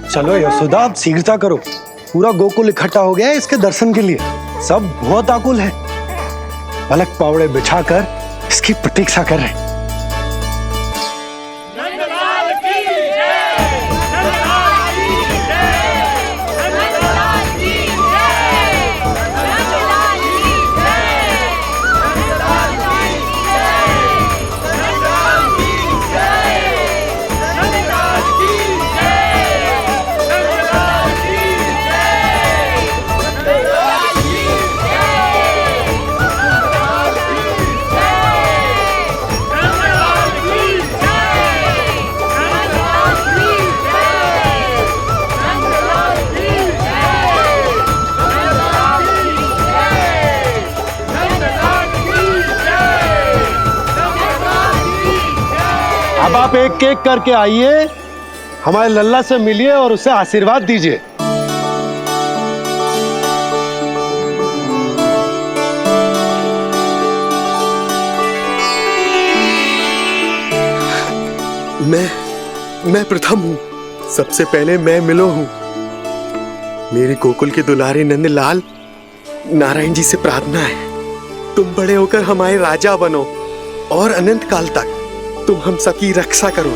चलो यशोदा, आप शीघ्रता करो। पूरा गोकुल इकट्ठा हो गया है इसके दर्शन के लिए। सब बहुत आकुल है। पलक पावड़े बिछाकर इसकी प्रतीक्षा कर रहे हैं। अब आप एक एक करके आइए, हमारे लल्ला से मिलिए और उसे आशीर्वाद दीजिए। मैं प्रथम हूँ। सबसे पहले मैं मिलो हूँ। मेरे गोकुल के दुलारे नंदलाल, नारायण जी से प्रार्थना है, तुम बड़े होकर हमारे राजा बनो और अनंत काल तक तुम हम सबकी रक्षा करो।